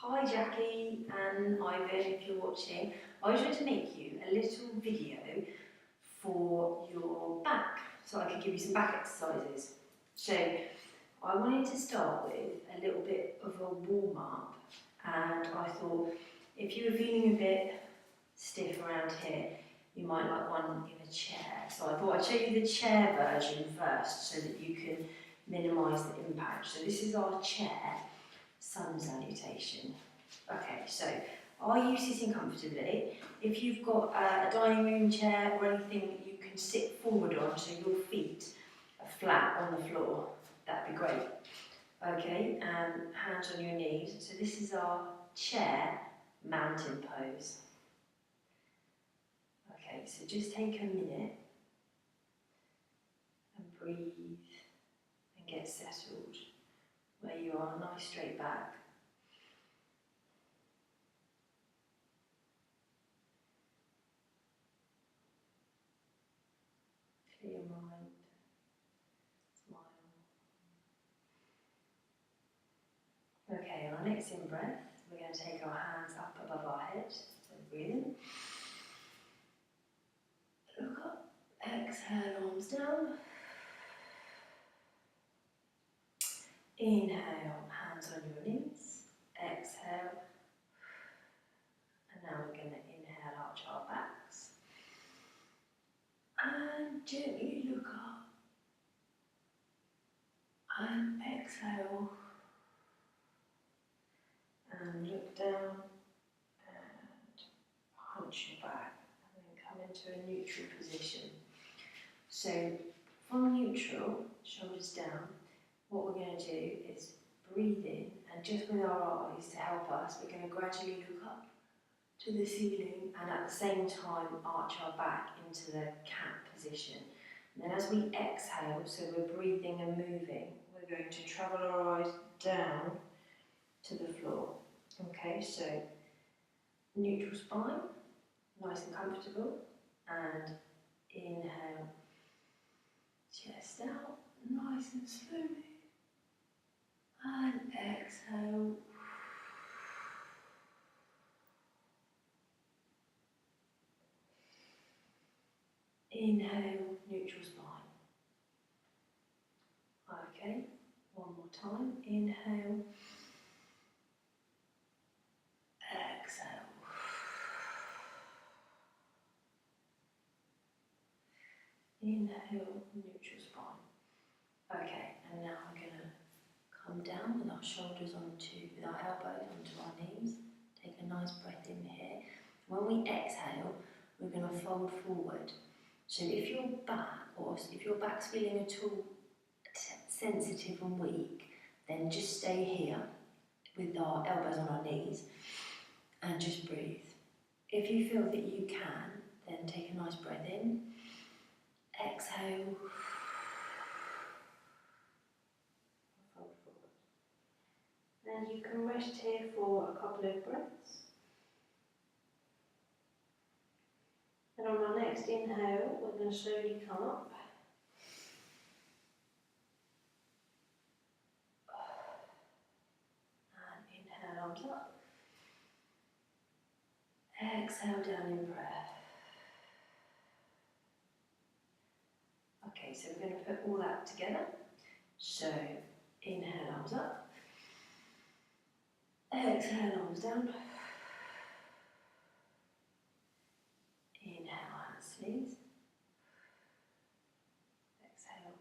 Hi Jackie and Ivan, if you're watching. I was going to make you a little video for your back so I could give you some back exercises. So I wanted to start with a little bit of a warm up, and I thought if you were feeling a bit stiff around here, you might like one in a chair. So I thought I'd show you the chair version first so that you can minimise the impact. So this is our chair sun salutation. Okay, so are you sitting comfortably? If you've got a dining room chair or anything that you can sit forward on so your feet are flat on the floor, that'd be great. Okay, and hands on your knees. So this is our chair mountain pose. Okay, so just take a minute and breathe and get settled where you are, nice straight back. Clear your mind, smile. Okay, on our next in breath, we're going to take our hands up above our head, so breathe in. Look up, exhale, arms down. Inhale, hands on your knees, exhale. And now we're going to inhale, arch our backs. And gently look up. And exhale. And look down. And hunch your back. And then come into a neutral position. So from neutral, shoulders down, what we're going to do is breathe in, and just with our eyes to help us, we're going to gradually look up to the ceiling and at the same time arch our back into the cat position. And then as we exhale, so we're breathing and moving, we're going to travel our eyes down to the floor. Okay, so neutral spine, nice and comfortable, and inhale, chest out, nice and slowly, and exhale. Inhale, neutral spine. Okay, one more time. Inhale, exhale. Inhale, neutral spine. Okay, and now we're going to come down with our shoulders with our elbows onto our knees. Take a nice breath in here. When we exhale, we're going to fold forward. So if your back's feeling at all sensitive and weak, then just stay here with our elbows on our knees and just breathe. If you feel that you can, then take a nice breath in, exhale, fold forward. And you can rest here for a couple of breaths. And on our next inhale, we're going to slowly come up. And inhale, arms up. Exhale down in breath. Okay, so we're going to put all that together. So, inhale, arms up. Exhale, arms down. Inhale, hands to knees. Exhale.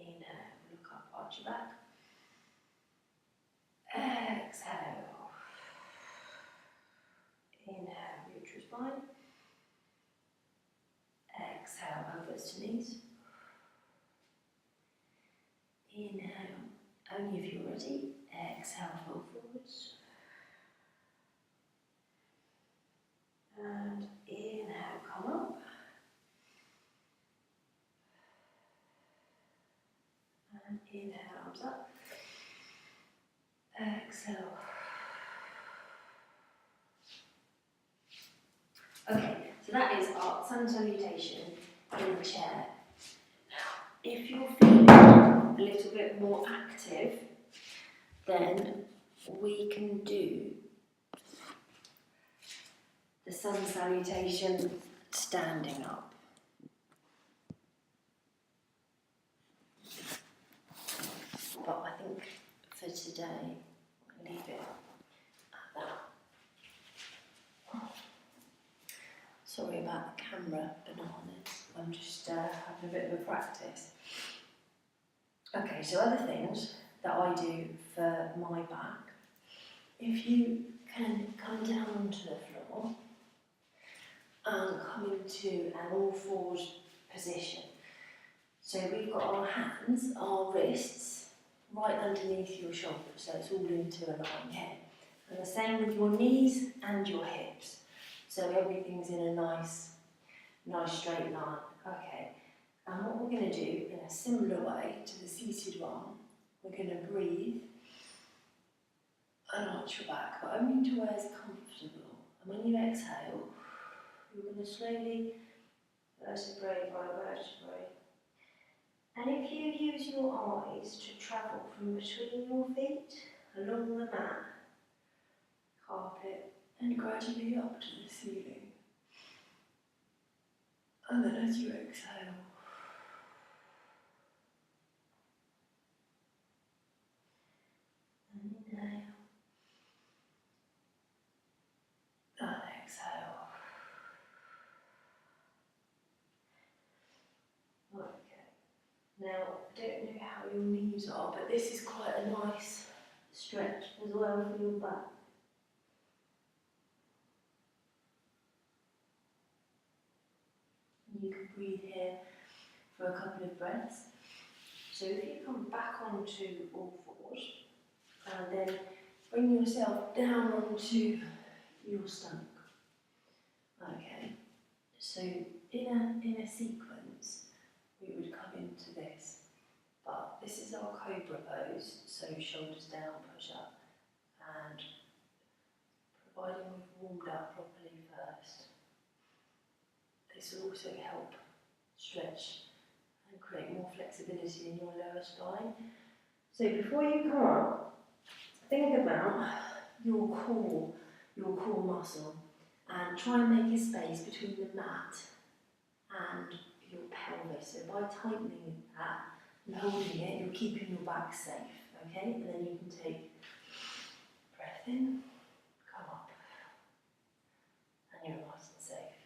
Inhale, look up, arch your back. Exhale. Inhale, neutral spine. Exhale, elbows to knees. Inhale, only if you're ready. Exhale, fold forwards. And inhale, come up. And inhale, arms up. Exhale. Okay, so that is our sun salutation in the chair. Now, if you're feeling a little bit more active, then we can do the sun salutation standing up. But I think for today, I'll leave it at that. Sorry about the camera, bananas. I'm just having a bit of a practice. Okay, so other things that I do for my back, if you can come down onto the floor and come into an all fours position. So we've got our hands, our wrists, right underneath your shoulders, so it's all into a line here. And the same with your knees and your hips. So everything's in a nice straight line. Okay, and what we're going to do in a similar way to the seated one, we're going to breathe and arch your back, but only to where it's comfortable. And when you exhale, you're going to slowly vertebrae by vertebrae. And if you use your eyes to travel from between your feet, along the mat, carpet, and gradually up to the ceiling. And then as you exhale, and inhale, and exhale. Okay. Now, I don't know how your knees are, but this is quite a nice stretch as well for your back. You can breathe here for a couple of breaths. So if you come back onto all fours and then bring yourself down onto your stomach. Okay, so in a sequence we would come into this, but this is our cobra pose, so shoulders down, push up, and providing we've warmed up properly first. This will also help stretch and create more flexibility in your lower spine. So before you come up, think about your core muscle, and try and make a space between the mat and your pelvis. So by tightening that and holding it, you're keeping your back safe, okay? And then you can take breath in, come up, and you're nice and safe,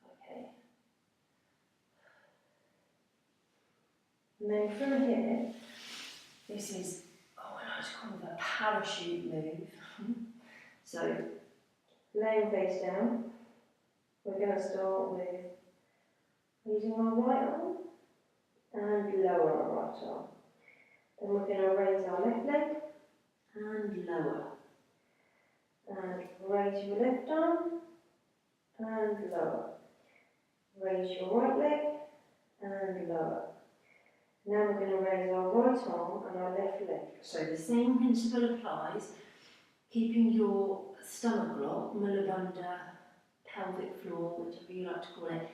okay? And then from here, this is, I like to call it a parachute move. So, lay your face down. We're going to start with using our right arm and lower our right arm. Then we're going to raise our left leg and lower. And raise your left arm and lower. Raise your right leg and lower. Now we're going to raise our right arm and our left leg. So the same principle applies, keeping your stomach lock, mullabandha, pelvic floor, whatever you like to call it,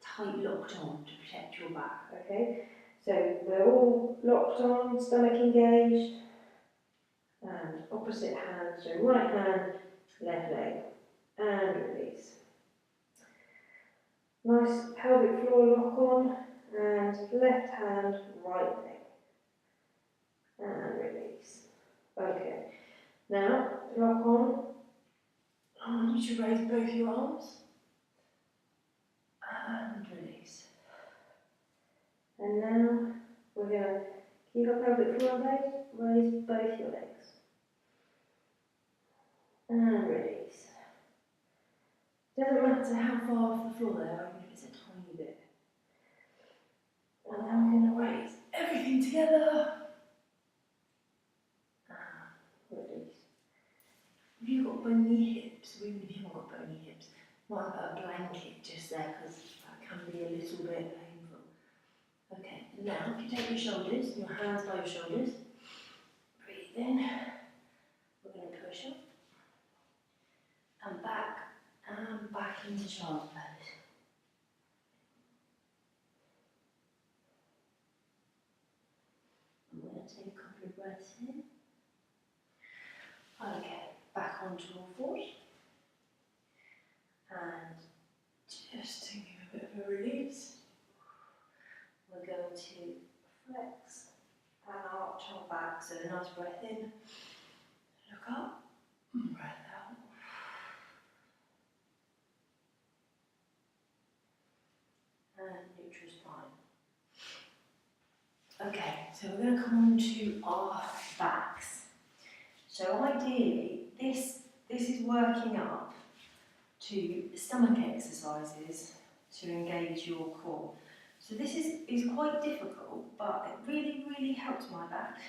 tight locked on to protect your back, okay? So we're all locked on, stomach engaged, and opposite hand, so right hand, left leg, and release. Nice pelvic floor lock on, and left hand, right leg, and release. Okay, now lock on. I want you to raise both your arms and release. And now we're going to keep our pelvic floor raised, raise both your legs. And release. Doesn't matter how far off the floor they are, even if it's a tiny bit. And now we're going to raise everything together. And release. If you've got bony hips, or even if you haven't got bony hips, you might put a blanket just there because that can be a little bit painful. Okay, now if you take your shoulders, your hands by your shoulders, breathe in, we're going to push up, and back into child's pose. I'm going to take a couple of breaths in. onto all fours. And just to give a bit of a release, we're going to flex and arch our back. So a nice breath in, look up, breath out. And neutral spine. Okay, so we're going to come on to our backs. So ideally, this is working up to stomach exercises to engage your core. So this is quite difficult, but it really, really helps my back.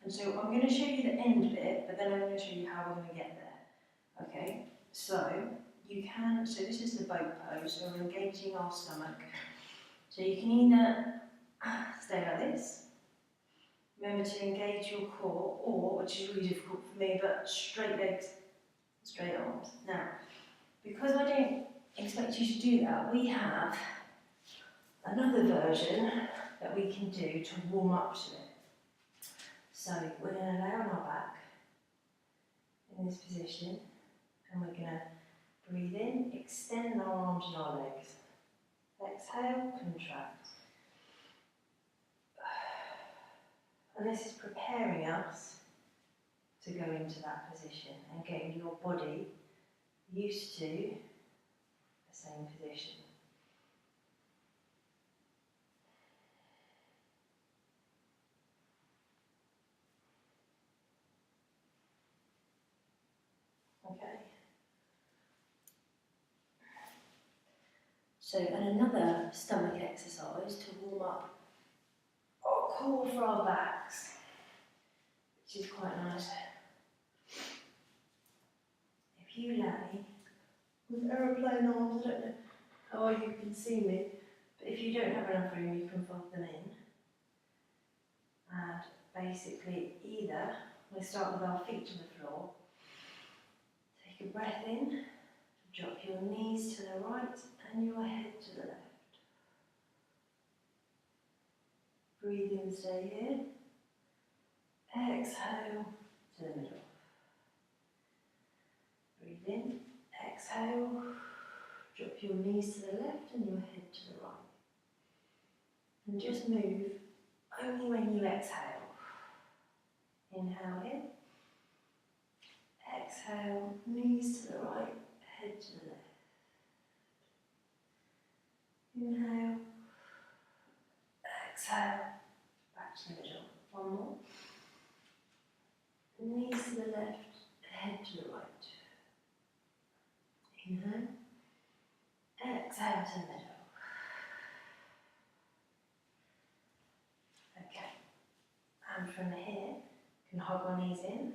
And so I'm going to show you the end bit, but then I'm going to show you how we're going to get there. Okay, so you can, so this is the boat pose, so we're engaging our stomach. So you can either stay like this, remember to engage your core, or, which is really difficult for me, but straight legs, straight arms. Now, because I don't expect you to do that, we have another version that we can do to warm up to it. So we're going to lay on our back in this position, and we're going to breathe in, extend our arms and our legs. Exhale, contract. And this is preparing us to go into that position and getting your body used to the same position. Okay. So, and another stomach exercise to warm up our core for our backs, which is quite nice. If you lay with aeroplane arms, I don't know how well you can see me, but if you don't have enough room, you can fold them in. And basically, either we start with our feet to the floor, take a breath in, drop your knees to the right and your head to the left. Breathe in, stay here. Exhale to the middle. Breathe in, exhale, drop your knees to the left and your head to the right. And just move only when you exhale. Inhale in, exhale, knees to the right, head to the left. Inhale, exhale, back to the middle. One more. Knees to the left, head to the right. Inhale, exhale to the middle. Okay, and from here, you can hug our knees in,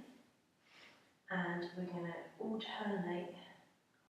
and we're going to alternate